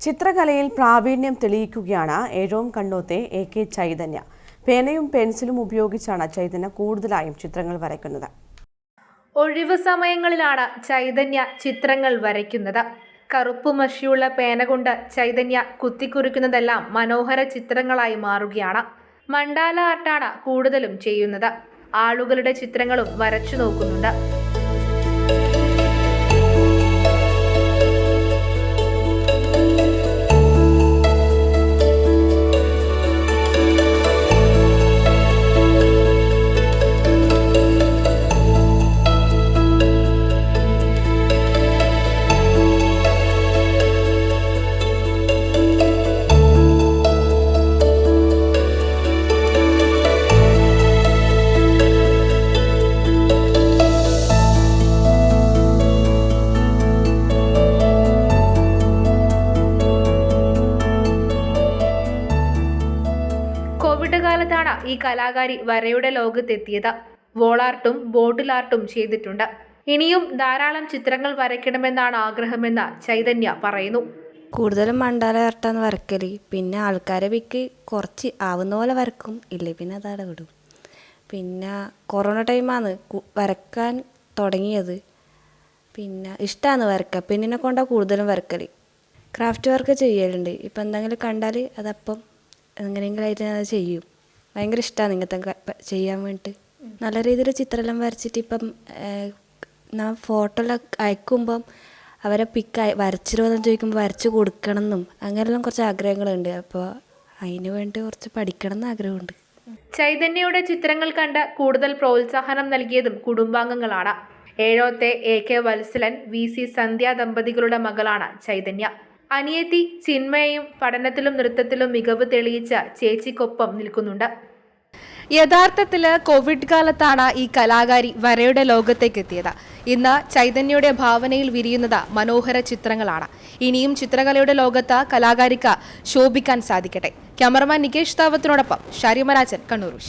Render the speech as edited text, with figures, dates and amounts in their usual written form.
ചിത്രകലയിൽ പ്രാവീണ്യം തെളിയിക്കുകയാണ് ഏഴോം കണ്ണോത്തെ AK ചൈതന്യ. പേനയും പെൻസിലും ഉപയോഗിച്ചാണ് ചൈതന്യ കൂടുതലായും ചിത്രങ്ങൾ വരയ്ക്കുന്നത്. ഒഴിവ് സമയങ്ങളിലാണ് ചൈതന്യ ചിത്രങ്ങൾ വരയ്ക്കുന്നത്. കറുപ്പ് മഷിയുള്ള പേന കൊണ്ട് ചൈതന്യ കുത്തിക്കുറിക്കുന്നതെല്ലാം മനോഹര ചിത്രങ്ങളായി മാറുകയാണ്. മണ്ഡാല ആർട്ടാണ് കൂടുതലും ചെയ്യുന്നത്. ആളുകളുടെ ചിത്രങ്ങളും വരച്ചു നോക്കുന്നുണ്ട്. കോവിഡ് കാലത്താണ് ഈ കലാകാരി വരയുടെ ലോകത്തെത്തിയത്. വോൾ ആർട്ടും ബോട്ടിൽ ആർട്ടും ചെയ്തിട്ടുണ്ട്. ഇനിയും ധാരാളം ചിത്രങ്ങൾ വരയ്ക്കണമെന്നാണ് ആഗ്രഹമെന്ന് ചൈതന്യ പറയുന്നു. കൂടുതലും മണ്ഡാല ആർട്ടാണ് വരക്കല്. പിന്നെ ആൾക്കാരെ വിക്ക് കുറച്ച് ആവുന്ന പോലെ വരക്കും, ഇല്ലേ പിന്നെ അതവിടെ വിടും. പിന്നെ കൊറോണ ടൈമാണ് വരക്കാൻ തുടങ്ങിയത്. പിന്നെ ഇഷ്ടമാണ് വരക്കുക. പെണ്ണിനെ കൊണ്ടാണ് കൂടുതലും വരക്കല്. ക്രാഫ്റ്റ് വർക്ക് ചെയ്യലുണ്ട്. ഇപ്പം എന്തെങ്കിലും കണ്ടാൽ അതപ്പം എങ്ങനെയെങ്കിലും ആയിട്ട് ഞാൻ ചെയ്യും. ഭയങ്കര ഇഷ്ടമാണ് ഇങ്ങനത്തെ ചെയ്യാൻ വേണ്ടിയിട്ട്. നല്ല രീതിയിൽ ചിത്രമെല്ലാം വരച്ചിട്ട് ഇപ്പം ഞാൻ ഫോട്ടോയെല്ലാം അയക്കുമ്പം അവരെ പിക്ക് വരച്ചിരുവെന്ന് ചോദിക്കുമ്പോൾ വരച്ച് കൊടുക്കണം എന്നും അങ്ങനെയെല്ലാം കുറച്ച് ആഗ്രഹങ്ങളുണ്ട്. അപ്പോൾ അതിന് വേണ്ടി കുറച്ച് പഠിക്കണം എന്ന് ആഗ്രഹമുണ്ട്. ചൈതന്യയുടെ ചിത്രങ്ങൾ കണ്ട് കൂടുതൽ പ്രോത്സാഹനം നൽകിയതും കുടുംബാംഗങ്ങളാണ്. ഏഴോത്തെ AK വത്സലൻ VC സന്ധ്യ ദമ്പതികളുടെ മകളാണ് ചൈതന്യ. അനിയത്തി ചിന്മയും പഠനത്തിലും നൃത്തത്തിലും മികവ് തെളിയിച്ച ചേച്ചിക്കൊപ്പം നിൽക്കുന്നുണ്ട്. യഥാർത്ഥത്തിൽ കോവിഡ് കാലത്താണ് ഈ കലാകാരി വരയുടെ ലോകത്തേക്ക് എത്തിയത്. ഇന്ന് ചൈതന്യയുടെ ഭാവനയിൽ വിരിയുന്നത് മനോഹര ചിത്രങ്ങളാണ്. ഇനിയും ചിത്രകലയുടെ ലോകത്ത് കലാകാരിക്ക് ശോഭിക്കാൻ സാധിക്കട്ടെ. ക്യാമറമാൻ നികേഷ് താവത്തിനോടൊപ്പം ഷാരിമരാജൻ, കണ്ണൂർ.